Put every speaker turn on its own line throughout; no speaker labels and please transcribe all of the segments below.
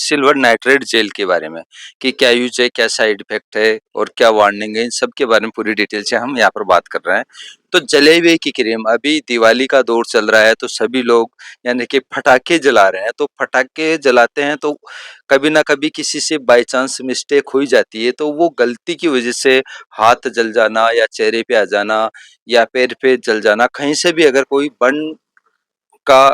Silver nitrate jail के बारे में कि क्या यूज है, क्या साइड इफेक्ट है और क्या वार्निंग है, इन सब के बारे में पूरी डिटेल से हम यहाँ पर बात कर रहे हैं। तो जले हुए की क्रीम, अभी दिवाली का दौर चल रहा है तो सभी लोग यानी कि पटाखे जला रहे हैं। तो पटाखे जलाते हैं तो कभी ना कभी किसी से बाय चांस मिस्टेक हो ही जाती है, तो वो गलती की वजह से हाथ जल जाना या चेहरे पे आ जाना या पैर पे जल जाना, कहीं से भी अगर कोई बर्न का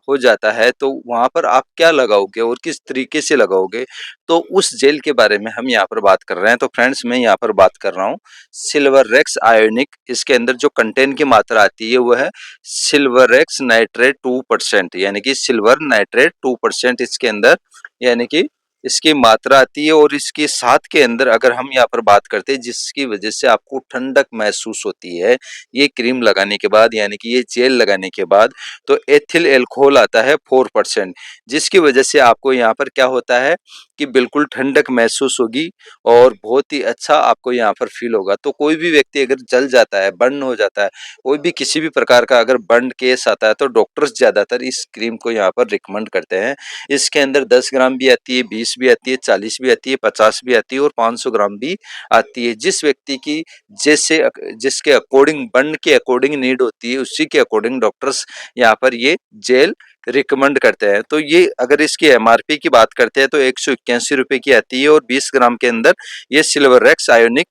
हो जाता है तो वहाँ पर आप क्या लगाओगे और किस तरीके से लगाओगे, तो उस जेल के बारे में हम यहाँ पर बात कर रहे हैं। तो फ्रेंड्स, मैं यहाँ पर बात कर रहा हूँ सिल्वरेक्स आयोनिक। इसके अंदर जो कंटेंट की मात्रा आती है वो है सिल्वरेक्स नाइट्रेट 2%, यानी कि सिल्वर नाइट्रेट 2% इसके अंदर यानी कि इसकी मात्रा आती है। और इसके साथ के अंदर अगर हम यहाँ पर बात करते हैं जिसकी वजह से आपको ठंडक महसूस होती है ये क्रीम लगाने के बाद, यानी कि ये जेल लगाने के बाद, तो एथिल एल्कोहल आता है 4%, जिसकी वजह से आपको यहाँ पर क्या होता है कि बिल्कुल ठंडक महसूस होगी और बहुत ही अच्छा आपको यहाँ पर फील होगा। तो कोई भी व्यक्ति अगर जल जाता है, बर्न हो जाता है, कोई भी किसी भी प्रकार का अगर बर्न केस आता है तो डॉक्टर्स ज्यादातर इस क्रीम को यहाँ पर रिकमेंड करते हैं। इसके अंदर 10 ग्राम भी आती है, 20 भी आती है, 40 भी आती है, 50 भी आती है और 500 ग्राम भी आती है। जिस व्यक्ति की जैसे जिसके अकॉर्डिंग, बर्न के अकॉर्डिंग नीड होती है, उसी के अकॉर्डिंग डॉक्टर्स यहाँ पर ये जेल रिकमेंड करते हैं। तो ये अगर इसकी एमआरपी की बात करते हैं तो 181 रुपए की आती है और 20 ग्राम के अंदर ये सिल्वरेक्स आयोनिक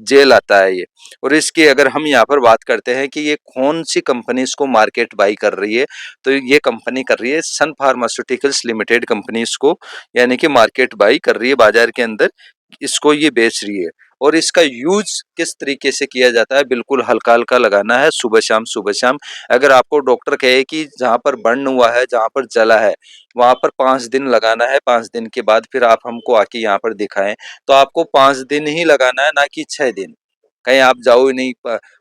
जेल आता है ये। और इसकी अगर हम यहाँ पर बात करते हैं कि ये कौन सी कंपनी इसको मार्केट बाई कर रही है, तो ये कंपनी कर रही है सन फार्मास्यूटिकल्स लिमिटेड कंपनी इसको यानी कि मार्केट बाई कर रही है, बाजार के अंदर इसको ये बेच रही है। और इसका यूज किस तरीके से किया जाता है, बिल्कुल हल्का हल्का लगाना है सुबह शाम सुबह शाम। अगर आपको डॉक्टर कहे कि जहाँ पर बर्न हुआ है, जहाँ पर जला है, वहां पर 5 दिन लगाना है, 5 दिन के बाद फिर आप हमको आके यहाँ पर दिखाएं, तो आपको 5 दिन ही लगाना है, ना कि 6 दिन। कहीं आप जाओ ही नहीं,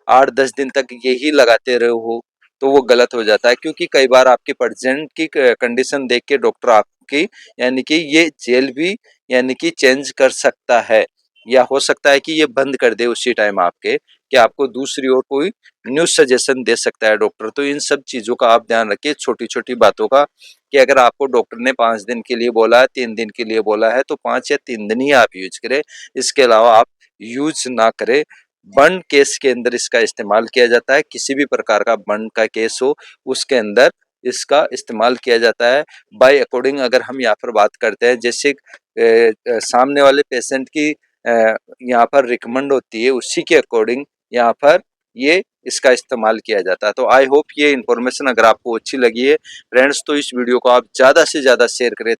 8-10 दिन तक यही लगाते रहो तो वो गलत हो जाता है। क्योंकि कई बार आपकी प्रेजेंट की कंडीशन देख के डॉक्टर आपकी यानी कि ये जेल भी यानी कि चेंज कर सकता है, या हो सकता है कि ये बंद कर दे उसी टाइम आपके, कि आपको दूसरी और कोई न्यू सजेशन दे सकता है डॉक्टर। तो इन सब चीजों का आप ध्यान रखिए, छोटी छोटी बातों का, कि अगर आपको डॉक्टर ने 5 दिन के लिए बोला है, 3 दिन के लिए बोला है, तो 5 या 3 दिन ही आप यूज करें, इसके अलावा आप यूज ना करें। बर्न केस के अंदर इसका इस्तेमाल किया जाता है, किसी भी प्रकार का बर्न का केस हो उसके अंदर इसका इस्तेमाल किया जाता है। बाय अकॉर्डिंग अगर हम यहाँ पर बात करते हैं, जैसे सामने वाले पेशेंट की यहाँ पर रिकमेंड होती है, उसी के अकॉर्डिंग यहाँ पर ये इसका इस्तेमाल किया जाता है। तो आई होप ये इन्फॉर्मेशन अगर आपको अच्छी लगी है फ्रेंड्स, तो इस वीडियो को आप ज़्यादा से ज़्यादा शेयर करें